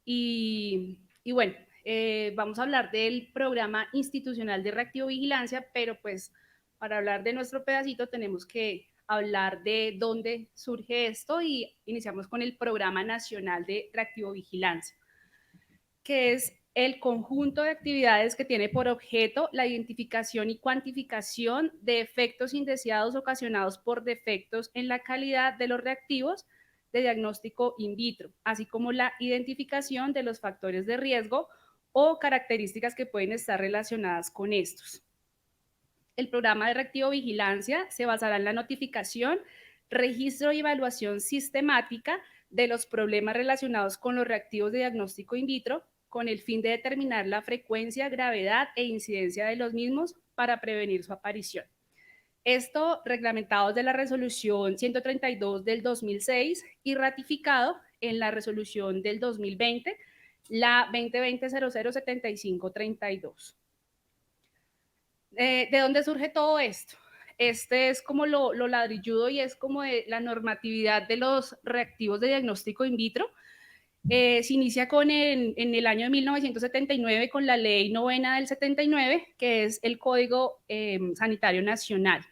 Y bueno, vamos a hablar del programa institucional de reactivovigilancia, pero pues para hablar de nuestro pedacito tenemos que hablar de dónde surge esto y iniciamos con el Programa Nacional de Reactivovigilancia, que es el conjunto de actividades que tiene por objeto la identificación y cuantificación de efectos indeseados ocasionados por defectos en la calidad de los reactivos de diagnóstico in vitro, así como la identificación de los factores de riesgo o características que pueden estar relacionadas con estos. El programa de reactivovigilancia se basará en la notificación, registro y evaluación sistemática de los problemas relacionados con los reactivos de diagnóstico in vitro, con el fin de determinar la frecuencia, gravedad e incidencia de los mismos para prevenir su aparición. Esto reglamentado de la resolución 132 del 2006 y ratificado en la resolución del 2020, la 2020-007532. ¿De dónde surge todo esto? Este es como lo ladrilludo y es como de la normatividad de los reactivos de diagnóstico in vitro. Se inicia en el año de 1979 con la ley novena del 79, que es el Código Sanitario Nacional.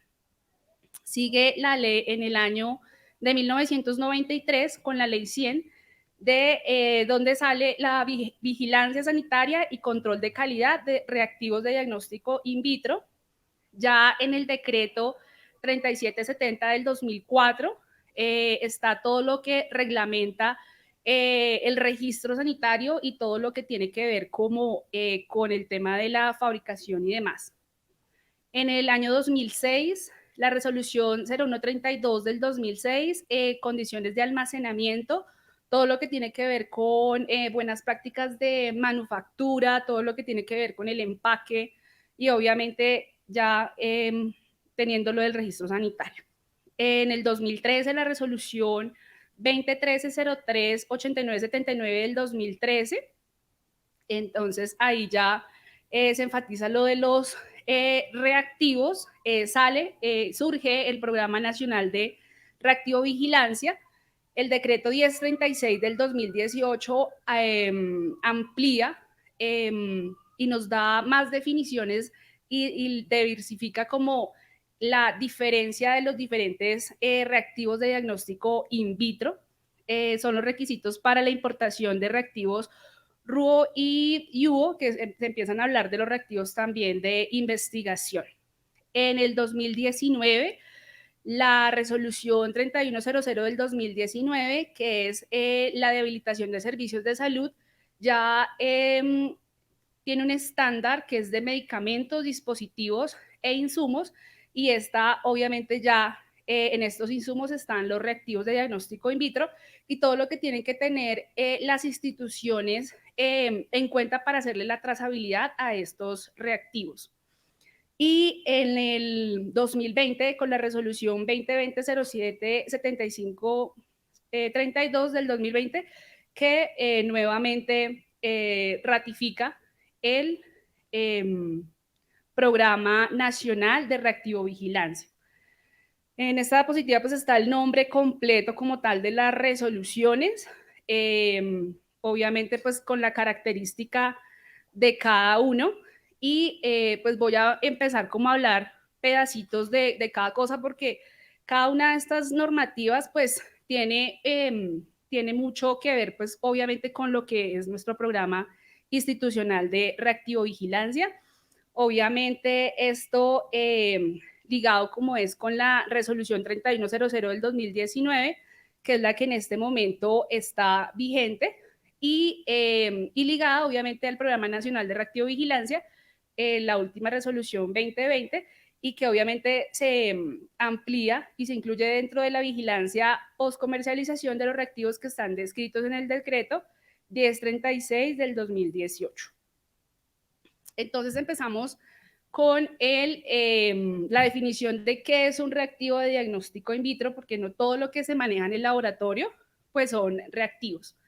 Sigue la ley en el año de 1993 con la ley 100, donde sale la vigilancia sanitaria y control de calidad de reactivos de diagnóstico in vitro. Ya en el decreto 3770 del 2004 está todo lo que reglamenta el registro sanitario y todo lo que tiene que ver con el tema de la fabricación y demás. En el año 2006, la resolución 0132 del 2006, condiciones de almacenamiento, todo lo que tiene que ver con buenas prácticas de manufactura, todo lo que tiene que ver con el empaque y obviamente ya teniendo lo del registro sanitario. En el 2013, la resolución 2013-03-8979 del 2013, entonces ahí ya se enfatiza lo de los reactivos, surge el Programa Nacional de Reactivovigilancia. El decreto 1036 del 2018 amplía y nos da más definiciones y diversifica como la diferencia de los diferentes reactivos de diagnóstico in vitro. Son los requisitos para la importación de reactivos RUO y IUO, que se empiezan a hablar de los reactivos también de investigación. En el 2019, la resolución 3100 del 2019, que es la de habilitación de servicios de salud, ya tiene un estándar que es de medicamentos, dispositivos e insumos, y está obviamente ya en estos insumos están los reactivos de diagnóstico in vitro y todo lo que tienen que tener las instituciones en cuenta para hacerle la trazabilidad a estos reactivos. Y en el 2020, con la resolución 2020-07-75-32 del 2020, que nuevamente ratifica el Programa Nacional de Reactivovigilancia. En esta diapositiva pues está el nombre completo como tal de las resoluciones, obviamente pues con la característica de cada uno y pues voy a empezar como a hablar pedacitos de cada cosa porque cada una de estas normativas pues tiene mucho que ver pues obviamente con lo que es nuestro programa institucional de reactivovigilancia. Obviamente esto ligado como es con la resolución 3100 del 2019, que es la que en este momento está vigente, y ligada obviamente al Programa Nacional de Reactivovigilancia, la última resolución 2020, y que obviamente se amplía y se incluye dentro de la vigilancia post-comercialización de los reactivos que están descritos en el decreto 1036 del 2018. Entonces empezamos con la definición de qué es un reactivo de diagnóstico in vitro, porque no todo lo que se maneja en el laboratorio pues son reactivos.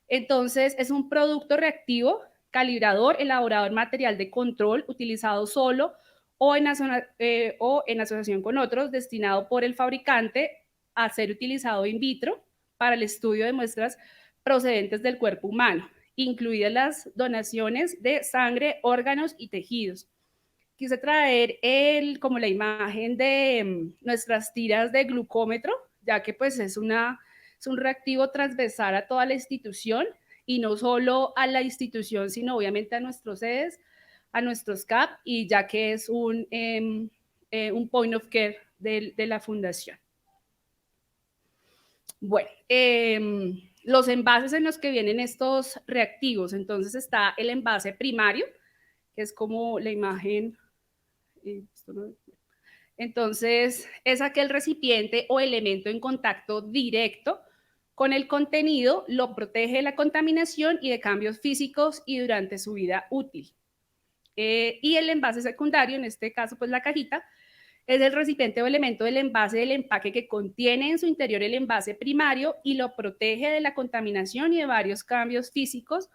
Entonces es un producto reactivo, calibrador, elaborado en material de control, utilizado solo o en asociación con otros, destinado por el fabricante a ser utilizado in vitro para el estudio de muestras procedentes del cuerpo humano incluidas las donaciones de sangre, órganos y tejidos. Quise traer como la imagen de nuestras tiras de glucómetro, ya que pues es un reactivo transversal a toda la institución y no solo a la institución, sino obviamente a nuestros sedes, a nuestros CAP, y ya que es un point of care de la fundación. Bueno, los envases en los que vienen estos reactivos, entonces está el envase primario, que es como la imagen, entonces es aquel recipiente o elemento en contacto directo con el contenido, lo protege de la contaminación y de cambios físicos y durante su vida útil. Y el envase secundario, en este caso pues la cajita, es el recipiente o elemento del envase del empaque que contiene en su interior el envase primario y lo protege de la contaminación y de varios cambios físicos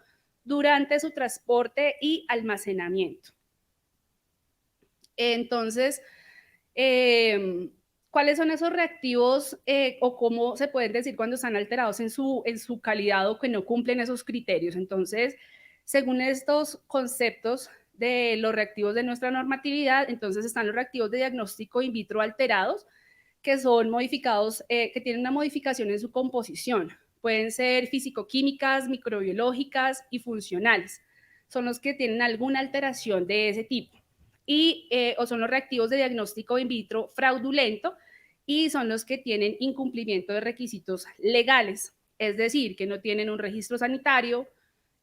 durante su transporte y almacenamiento. Entonces, ¿cuáles son esos reactivos o cómo se pueden decir cuando están alterados en su calidad o que no cumplen esos criterios? Entonces, según estos conceptos de los reactivos de nuestra normatividad, entonces están los reactivos de diagnóstico in vitro alterados, que son modificados, que tienen una modificación en su composición. Pueden ser físico-químicas, microbiológicas y funcionales. Son los que tienen alguna alteración de ese tipo. O son los reactivos de diagnóstico in vitro fraudulento, y son los que tienen incumplimiento de requisitos legales, es decir, que no tienen un registro sanitario,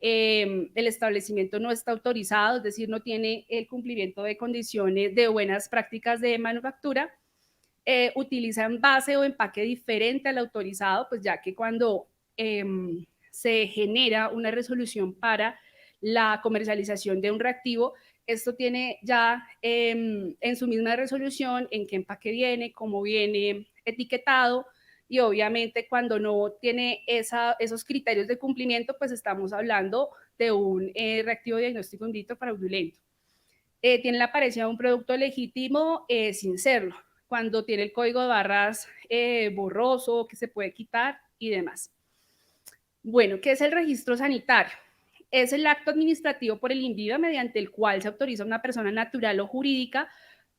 el establecimiento no está autorizado, es decir, no tiene el cumplimiento de condiciones de buenas prácticas de manufactura, utilizan base o empaque diferente al autorizado, pues ya que cuando se genera una resolución para la comercialización de un reactivo, esto tiene ya en su misma resolución en qué empaque viene, cómo viene etiquetado, y obviamente cuando no tiene esos criterios de cumplimiento, pues estamos hablando de un reactivo diagnóstico in vitro fraudulento. Tiene la apariencia de un producto legítimo sin serlo, cuando tiene el código de barras borroso, que se puede quitar y demás. Bueno, ¿qué es el registro sanitario? Es el acto administrativo por el INVIMA mediante el cual se autoriza a una persona natural o jurídica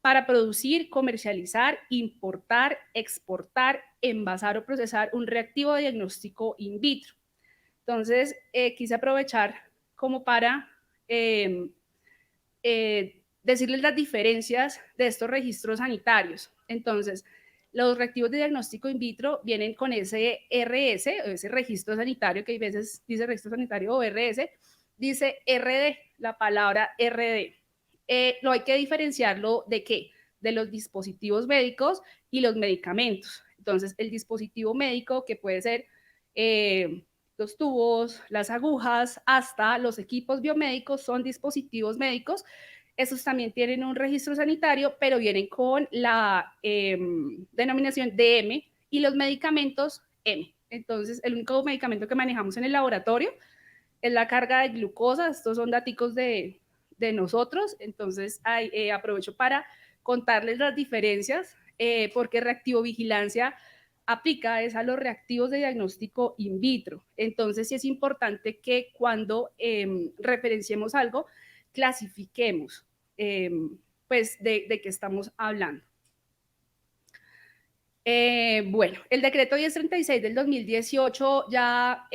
para producir, comercializar, importar, exportar, envasar o procesar un reactivo de diagnóstico in vitro. Entonces, quise aprovechar como para decirles las diferencias de estos registros sanitarios. Entonces, los reactivos de diagnóstico in vitro vienen con ese RS, o ese registro sanitario, que a veces dice registro sanitario o RS, dice RD, la palabra RD. Lo hay que diferenciarlo de qué? De los dispositivos médicos y los medicamentos. Entonces, el dispositivo médico, que puede ser los tubos, las agujas, hasta los equipos biomédicos, son dispositivos médicos. Estos también tienen un registro sanitario, pero vienen con la denominación DM, y los medicamentos M. Entonces, el único medicamento que manejamos en el laboratorio es la carga de glucosa. Estos son datos de nosotros. Entonces, aprovecho para contarles las diferencias, porque reactivo vigilancia aplica es a los reactivos de diagnóstico in vitro. Entonces, sí es importante que cuando referenciemos algo, clasifiquemos pues de qué estamos hablando. Bueno, el decreto 1036 del 2018 ya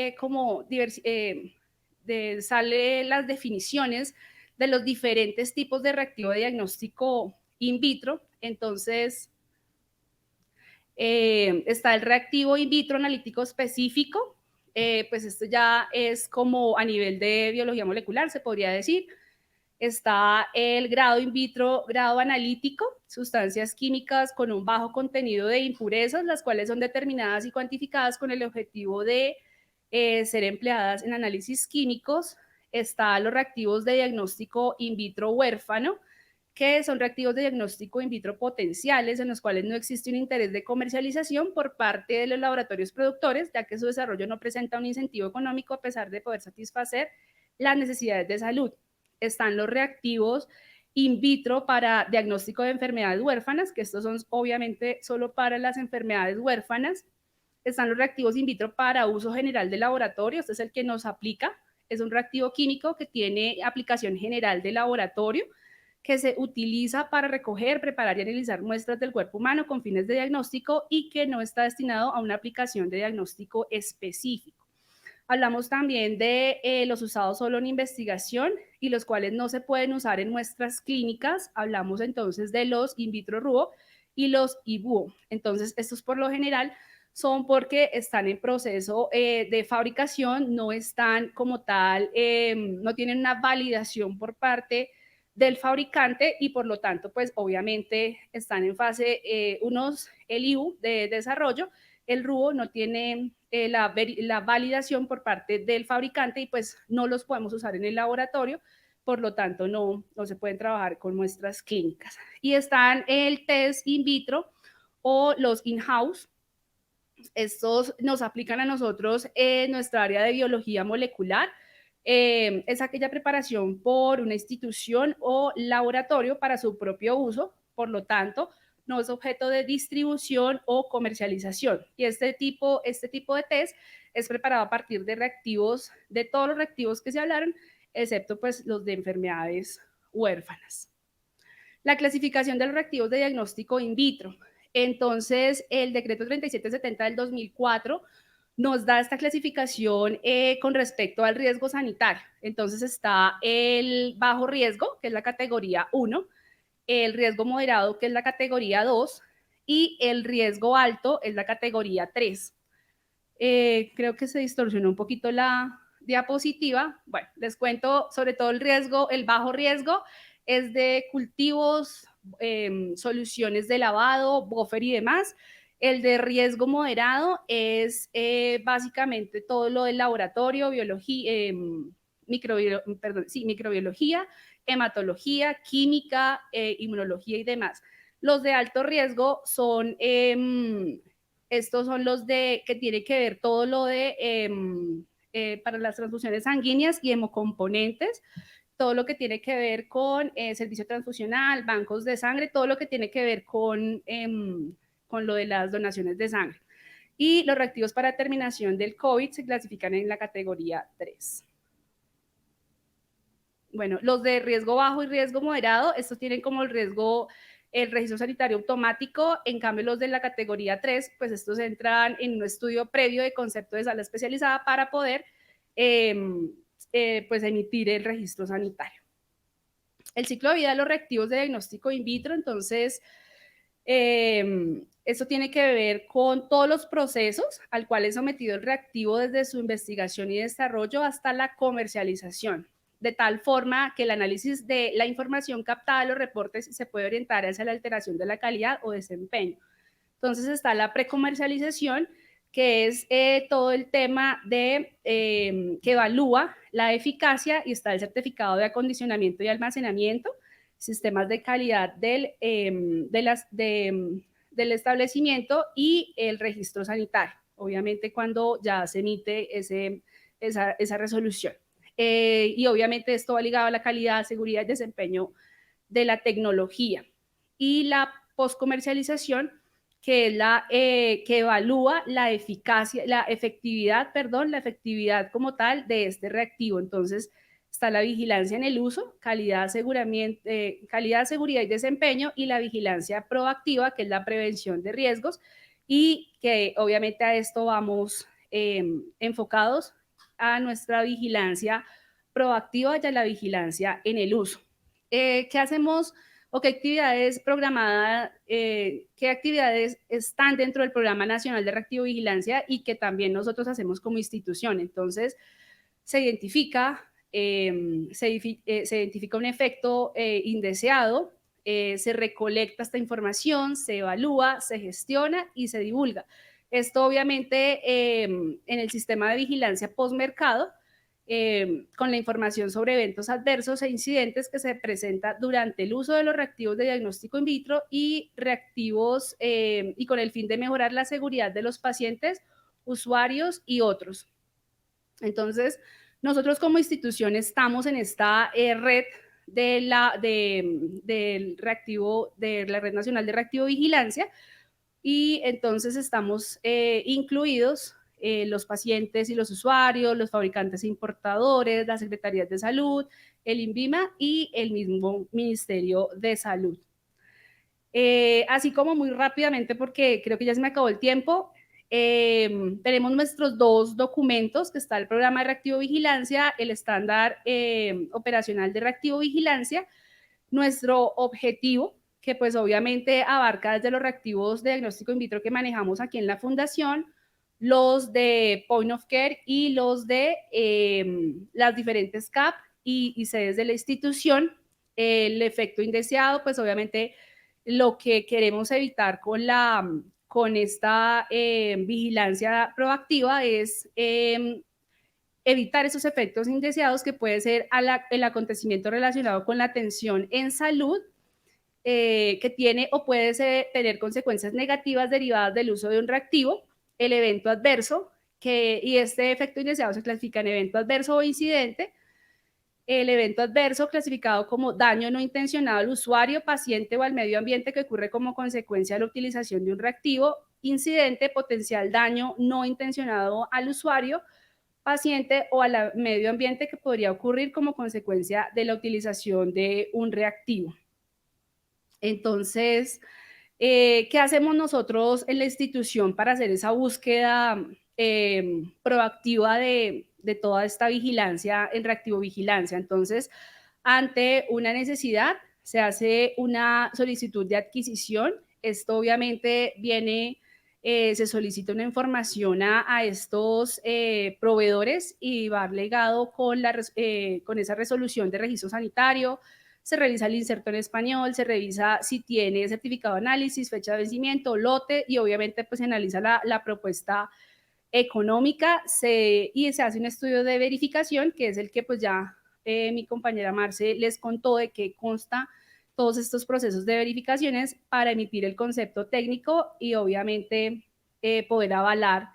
sale las definiciones de los diferentes tipos de reactivo de diagnóstico in vitro. Entonces, está el reactivo in vitro analítico específico, pues esto ya es como a nivel de biología molecular, se podría decir. Está el grado in vitro, grado analítico, sustancias químicas con un bajo contenido de impurezas, las cuales son determinadas y cuantificadas con el objetivo de ser empleadas en análisis químicos. Está los reactivos de diagnóstico in vitro huérfano, que son reactivos de diagnóstico in vitro potenciales, en los cuales no existe un interés de comercialización por parte de los laboratorios productores, ya que su desarrollo no presenta un incentivo económico a pesar de poder satisfacer las necesidades de salud. Están los reactivos in vitro para diagnóstico de enfermedades huérfanas, que estos son obviamente solo para las enfermedades huérfanas. Están los reactivos in vitro para uso general de laboratorio, este es el que nos aplica Es un reactivo químico que tiene aplicación general de laboratorio, que se utiliza para recoger, preparar y analizar muestras del cuerpo humano con fines de diagnóstico y que no está destinado a una aplicación de diagnóstico específico. Hablamos también de los usados solo en investigación y los cuales no se pueden usar en muestras clínicas. Hablamos entonces de los in vitro RUO y los IBUO. Entonces, estos por lo general son porque están en proceso de fabricación, no están como tal, no tienen una validación por parte del fabricante y por lo tanto, pues obviamente están en fase, el IU de desarrollo, el RUO no tiene la validación por parte del fabricante y pues no los podemos usar en el laboratorio, por lo tanto no se pueden trabajar con muestras clínicas. Y están el test in vitro o los in-house. Estos nos aplican a nosotros en nuestra área de biología molecular. Es aquella preparación por una institución o laboratorio para su propio uso, por lo tanto, no es objeto de distribución o comercialización. Y este tipo de test es preparado a partir de reactivos, de todos los reactivos que se hablaron, excepto pues los de enfermedades huérfanas. La clasificación de los reactivos de diagnóstico in vitro. Entonces, el decreto 3770 del 2004 nos da esta clasificación con respecto al riesgo sanitario. Entonces está el bajo riesgo, que es la categoría 1, el riesgo moderado, que es la categoría 2, y el riesgo alto es la categoría 3. Creo que se distorsionó un poquito la diapositiva. Bueno, les cuento sobre todo el bajo riesgo es de cultivos, soluciones de lavado, buffer y demás. El de riesgo moderado es básicamente todo lo del laboratorio, biología, microbiología, hematología, química, inmunología y demás. Los de alto riesgo son estos son los de que tiene que ver todo lo de para las transfusiones sanguíneas y hemocomponentes, todo lo que tiene que ver con servicio transfusional, bancos de sangre, todo lo que tiene que ver con lo de las donaciones de sangre. Y los reactivos para terminación del COVID se clasifican en la categoría 3. Bueno, los de riesgo bajo y riesgo moderado, estos tienen como el registro sanitario automático, en cambio los de la categoría 3, pues estos entran en un estudio previo de concepto de sala especializada para poder pues emitir el registro sanitario. El ciclo de vida de los reactivos de diagnóstico in vitro, entonces, esto tiene que ver con todos los procesos al cual es sometido el reactivo desde su investigación y desarrollo hasta la comercialización, de tal forma que el análisis de la información captada de los reportes se puede orientar hacia la alteración de la calidad o desempeño. Entonces está la precomercialización, que es todo el tema de que evalúa la eficacia, y está el certificado de acondicionamiento y almacenamiento, sistemas de calidad del establecimiento y el registro sanitario, obviamente cuando ya se emite esa resolución. Y obviamente esto va ligado a la calidad, seguridad y desempeño de la tecnología. Y la postcomercialización, que es que evalúa la efectividad como tal de este reactivo. Entonces, está la vigilancia en el uso, calidad, seguridad y desempeño, y la vigilancia proactiva, que es la prevención de riesgos, y que obviamente a esto vamos enfocados a nuestra vigilancia proactiva y a la vigilancia en el uso. ¿Qué hacemos o qué actividades programadas, qué actividades están dentro del Programa Nacional de Reactivovigilancia y que también nosotros hacemos como institución? Entonces, se identifica un efecto indeseado, se recolecta esta información, se evalúa, se gestiona y se divulga. Esto obviamente en el sistema de vigilancia postmercado, con la información sobre eventos adversos e incidentes que se presenta durante el uso de los reactivos de diagnóstico in vitro y reactivos y con el fin de mejorar la seguridad de los pacientes, usuarios y otros. Entonces, nosotros como institución estamos en esta red del reactivo, de la Red Nacional de Reactivovigilancia, y entonces estamos incluidos los pacientes y los usuarios, los fabricantes e importadores, las secretarías de salud, el INVIMA y el mismo Ministerio de Salud. Así como muy rápidamente, porque creo que ya se me acabó el tiempo, tenemos nuestros 2 documentos, que está el programa de reactivo vigilancia, el estándar operacional de reactivo vigilancia, nuestro objetivo, que pues obviamente abarca desde los reactivos de diagnóstico in vitro que manejamos aquí en la fundación, los de point of care y los de las diferentes CAP y sedes de la institución. El efecto indeseado, pues obviamente lo que queremos evitar con esta vigilancia proactiva es evitar esos efectos indeseados que puede ser el acontecimiento relacionado con la atención en salud, que tiene o puede tener consecuencias negativas derivadas del uso de un reactivo, el evento adverso, y este efecto indeseado se clasifica en evento adverso o incidente. El evento adverso clasificado como daño no intencionado al usuario, paciente o al medio ambiente que ocurre como consecuencia de la utilización de un reactivo. Incidente, potencial daño no intencionado al usuario, paciente o al medio ambiente que podría ocurrir como consecuencia de la utilización de un reactivo. Entonces, ¿qué hacemos nosotros en la institución para hacer esa búsqueda proactiva de toda esta vigilancia en reactivo vigilancia? Entonces, ante una necesidad, se hace una solicitud de adquisición. Esto obviamente viene, se solicita una información a estos proveedores y va legado con esa resolución de registro sanitario. Se revisa el inserto en español, se revisa si tiene certificado de análisis, fecha de vencimiento, lote y obviamente pues se analiza la propuesta económica y se hace un estudio de verificación que es el que pues ya mi compañera Marce les contó de qué consta todos estos procesos de verificaciones para emitir el concepto técnico y obviamente poder avalar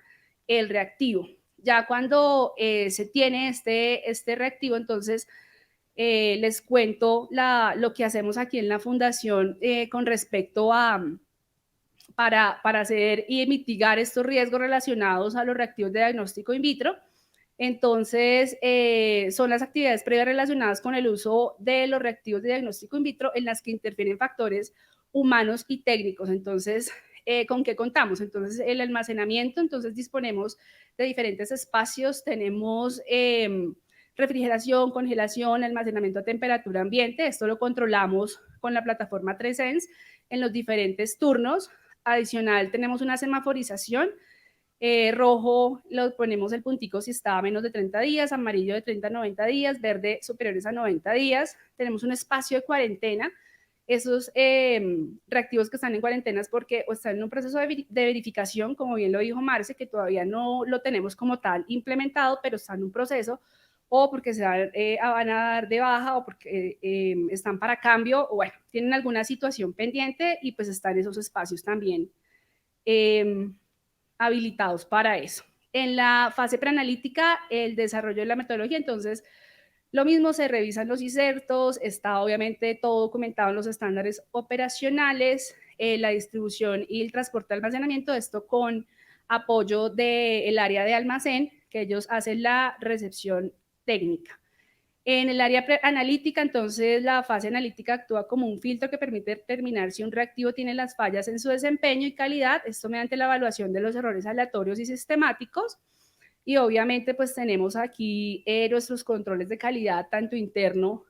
el reactivo. Ya cuando se tiene este reactivo, entonces les cuento lo que hacemos aquí en la fundación con respecto para hacer y mitigar estos riesgos relacionados a los reactivos de diagnóstico in vitro. Entonces, son las actividades previas relacionadas con el uso de los reactivos de diagnóstico in vitro en las que interfieren factores humanos y técnicos. Entonces, ¿con qué contamos? Entonces, el almacenamiento, entonces disponemos de diferentes espacios, tenemos refrigeración, congelación, almacenamiento a temperatura ambiente, esto lo controlamos con la plataforma 3Sense en los diferentes turnos. Adicional, tenemos una semaforización. Rojo lo ponemos el puntico si está a menos de 30 días, amarillo de 30 a 90 días, verde superiores a 90 días. Tenemos un espacio de cuarentena. Esos reactivos que están en cuarentenas porque o están en un proceso de verificación, como bien lo dijo Marce, que todavía no lo tenemos como tal implementado, pero está en un proceso, o porque van a dar de baja o porque están para cambio, o bueno, tienen alguna situación pendiente y pues están esos espacios también habilitados para eso. En la fase preanalítica, el desarrollo de la metodología, entonces, lo mismo, se revisan los insertos, está obviamente todo documentado en los estándares operacionales, la distribución y el transporte de almacenamiento, esto con apoyo del área de almacén, que ellos hacen la recepción técnica. En el área analítica, entonces, la fase analítica actúa como un filtro que permite determinar si un reactivo tiene las fallas en su desempeño y calidad, esto mediante la evaluación de los errores aleatorios y sistemáticos. Y obviamente, pues tenemos aquí nuestros controles de calidad, tanto interno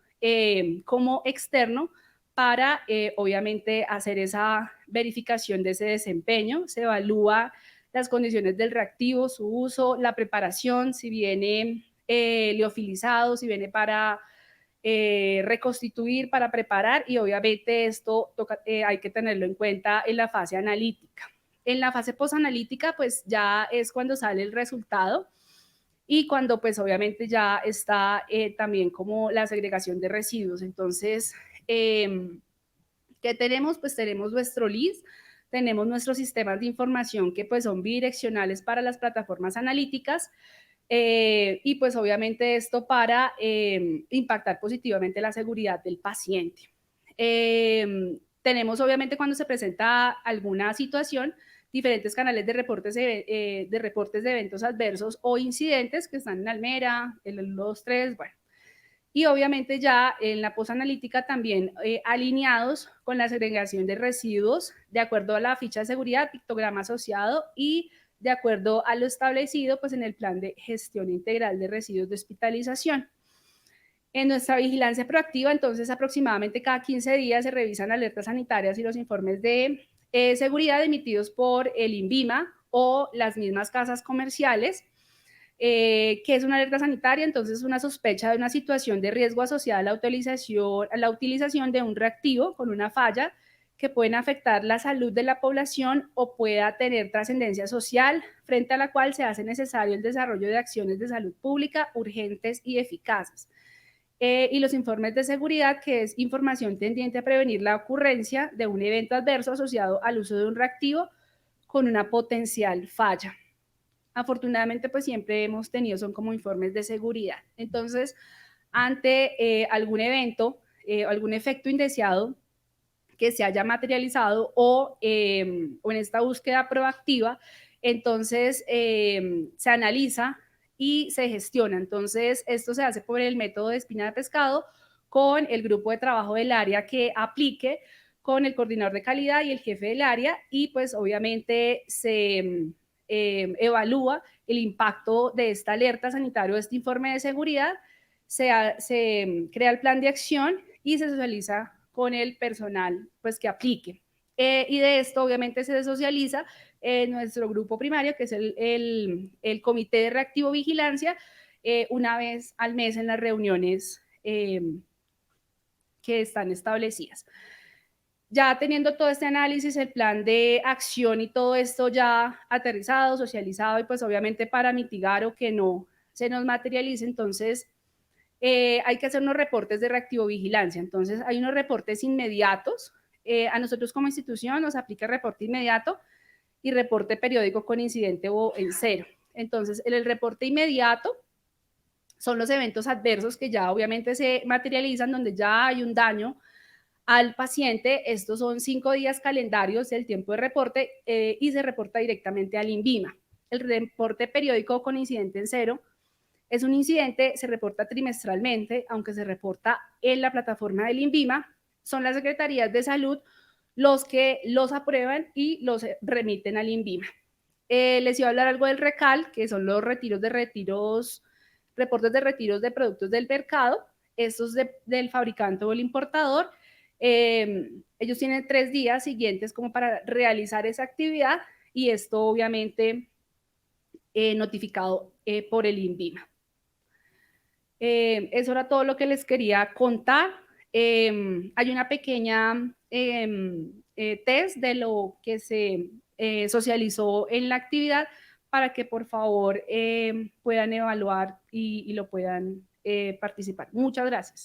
como externo, para obviamente hacer esa verificación de ese desempeño. Se evalúa las condiciones del reactivo, su uso, la preparación, si viene liofilizado, si viene para reconstituir, para preparar, y obviamente esto hay que tenerlo en cuenta en la fase analítica. En la fase posanalítica, pues ya es cuando sale el resultado y cuando pues obviamente ya está también como la segregación de residuos. Entonces, ¿qué tenemos? Pues tenemos nuestro LIS, tenemos nuestros sistemas de información que pues son bidireccionales para las plataformas analíticas, y pues obviamente esto para impactar positivamente la seguridad del paciente. Tenemos obviamente cuando se presenta alguna situación, diferentes canales de reportes de eventos adversos o incidentes que están en Almera, el 123, bueno. Y obviamente ya en la posanalítica también alineados con la segregación de residuos de acuerdo a la ficha de seguridad, pictograma asociado y de acuerdo a lo establecido pues en el plan de gestión integral de residuos de hospitalización. En nuestra vigilancia proactiva, entonces, aproximadamente cada 15 días se revisan alertas sanitarias y los informes de seguridad emitidos por el INVIMA o las mismas casas comerciales. ¿Qué es una alerta sanitaria? Entonces, una sospecha de una situación de riesgo asociada a la utilización de un reactivo con una falla que pueden afectar la salud de la población o pueda tener trascendencia social, frente a la cual se hace necesario el desarrollo de acciones de salud pública urgentes y eficaces. Y los informes de seguridad, que es información tendiente a prevenir la ocurrencia de un evento adverso asociado al uso de un reactivo con una potencial falla. Afortunadamente, pues siempre hemos tenido, son como informes de seguridad. Entonces, ante algún evento, algún efecto indeseado que se haya materializado o en esta búsqueda proactiva, entonces se analiza y se gestiona. Entonces, esto se hace por el método de espina de pescado con el grupo de trabajo del área que aplique, con el coordinador de calidad y el jefe del área, y pues obviamente se evalúa el impacto de esta alerta sanitaria o este informe de seguridad, se crea el plan de acción y se socializa con el personal pues, que aplique. Y de esto obviamente se socializa nuestro grupo primario, que es el Comité de Reactivo Vigilancia, una vez al mes en las reuniones que están establecidas. Ya teniendo todo este análisis, el plan de acción y todo esto ya aterrizado, socializado y pues obviamente para mitigar o que no se nos materialice, entonces hay que hacer unos reportes de reactivo vigilancia. Entonces hay unos reportes inmediatos. A nosotros como institución nos aplica reporte inmediato y reporte periódico con incidente o en cero. Entonces el reporte inmediato son los eventos adversos que ya obviamente se materializan donde ya hay un daño al paciente. Estos son 5 días calendarios del tiempo de reporte y se reporta directamente al INVIMA. El reporte periódico con incidente en cero es un incidente, se reporta trimestralmente, aunque se reporta en la plataforma del INVIMA. Son las secretarías de salud los que los aprueban y los remiten al INVIMA. Les iba a hablar algo del RECAL, que son los reportes de retiros de productos del mercado, estos del fabricante o el importador. Ellos tienen 3 días siguientes como para realizar esa actividad y esto obviamente notificado por el INVIMA. Eso era todo lo que les quería contar. Hay una pequeña test de lo que se socializó en la actividad para que por favor puedan evaluar y lo puedan participar. Muchas gracias.